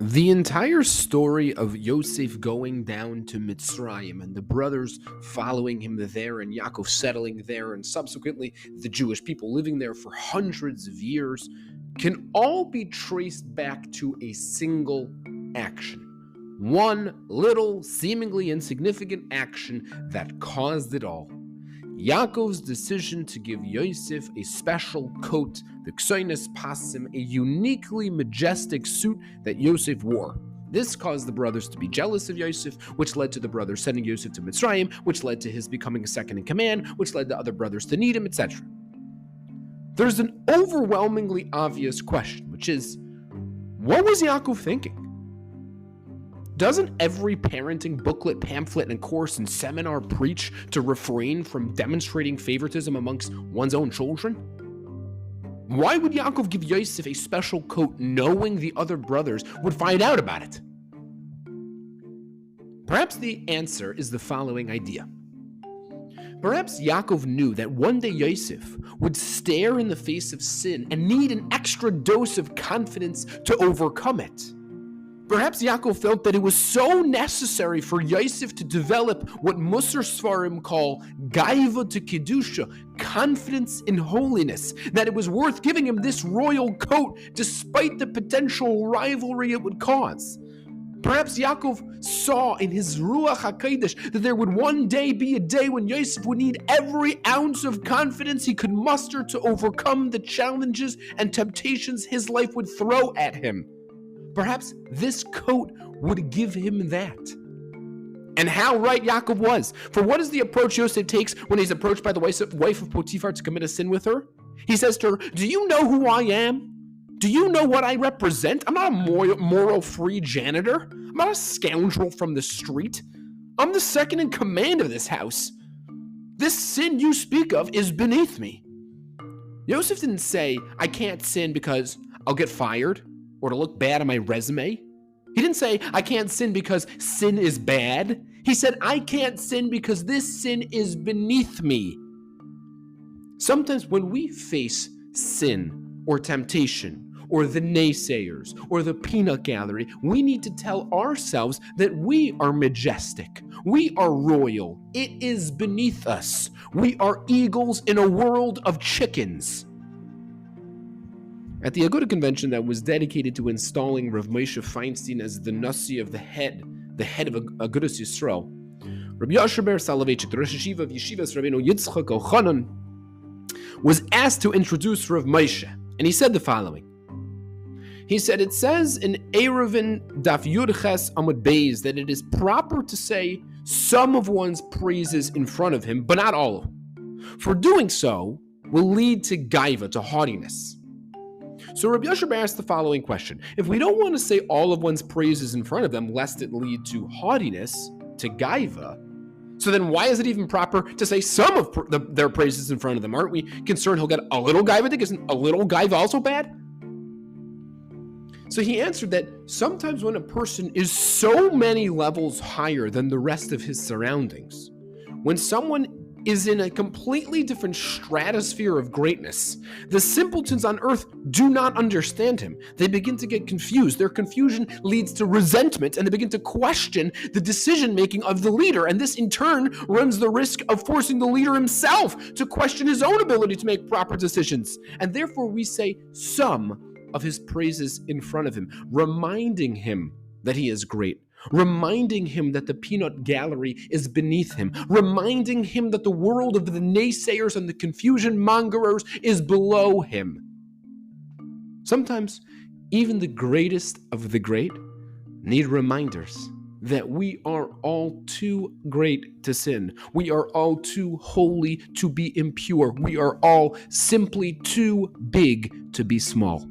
The entire story of Yosef going down to Mitzrayim and the brothers following him there and Yakov settling there and subsequently the Jewish people living there for hundreds of years can all be traced back to a single action. One little, seemingly insignificant action that caused it all. Yaakov's decision to give Yosef a special coat, the Ksoines Pasim, a uniquely majestic suit that Yosef wore. This caused the brothers to be jealous of Yosef, which led to the brothers sending Yosef to Mitzrayim, which led to his becoming a second in command, which led to other brothers to need him, etc. There's an overwhelmingly obvious question, which is, what was Yaakov thinking? Doesn't every parenting booklet, pamphlet, and course and seminar preach to refrain from demonstrating favoritism amongst one's own children? Why would Yakov give Yosef a special coat knowing the other brothers would find out about it? Perhaps the answer is the following idea. Perhaps Yakov knew that one day Yosef would stare in the face of sin and need an extra dose of confidence to overcome it. Perhaps Yakov felt that it was so necessary for Yosef to develop what Musar Sfarim call gaiva to kedusha, confidence in holiness, that it was worth giving him this royal coat despite the potential rivalry it would cause. Perhaps Yakov saw in his Ruach HaKodesh that there would one day be a day when Yosef would need every ounce of confidence he could muster to overcome the challenges and temptations his life would throw at him. Perhaps this coat would give him that. And how right Yaakov was. For what is the approach Yosef takes when he's approached by the wife of Potiphar to commit a sin with her? He says to her, do you know who I am? Do you know what I represent? I'm not a moral-free janitor. I'm not a scoundrel from the street. I'm the second in command of this house. This sin you speak of is beneath me. Yosef didn't say, I can't sin because I'll get fired or to look bad on my resume. He didn't say, I can't sin because sin is bad. He said, I can't sin because this sin is beneath me. Sometimes when we face sin or temptation or the naysayers or the peanut gallery, we need to tell ourselves that we are majestic. We are royal. It is beneath us. We are eagles in a world of chickens. At the Aguda convention that was dedicated to installing Rav Moshe Feinstein as the Nasi of the head of Agudas Yisrael, Rabbi Yosef Ber Soloveitchik, the Rosh Yeshiva of Yeshivas Rabbeinu Yitzchak Elchanan, was asked to introduce Rav Moshe, and he said the following. He said, it says in Eruvin Daf Yud Ches Amud Beis that it is proper to say some of one's praises in front of him, but not all of them. For doing so will lead to gaiva, to haughtiness. So Rabbi Yosef asked the following question. If we don't want to say all of one's praises in front of them, lest it lead to haughtiness, to gaiva, so then why is it even proper to say some of their praises in front of them? Aren't we concerned he'll get a little gaiva? Isn't a little gaiva also bad? So he answered that sometimes when a person is so many levels higher than the rest of his surroundings, when someone is in a completely different stratosphere of greatness, the simpletons on earth do not understand him. They begin to get confused. Their confusion leads to resentment, and they begin to question the decision-making of the leader. And this, in turn, runs the risk of forcing the leader himself to question his own ability to make proper decisions. And therefore, we say some of his praises in front of him, reminding him that he is great, reminding him that the peanut gallery is beneath him, reminding him that the world of the naysayers and the confusion mongerers is below him. Sometimes even the greatest of the great need reminders that we are all too great to sin. We are all too holy to be impure. We are all simply too big to be small.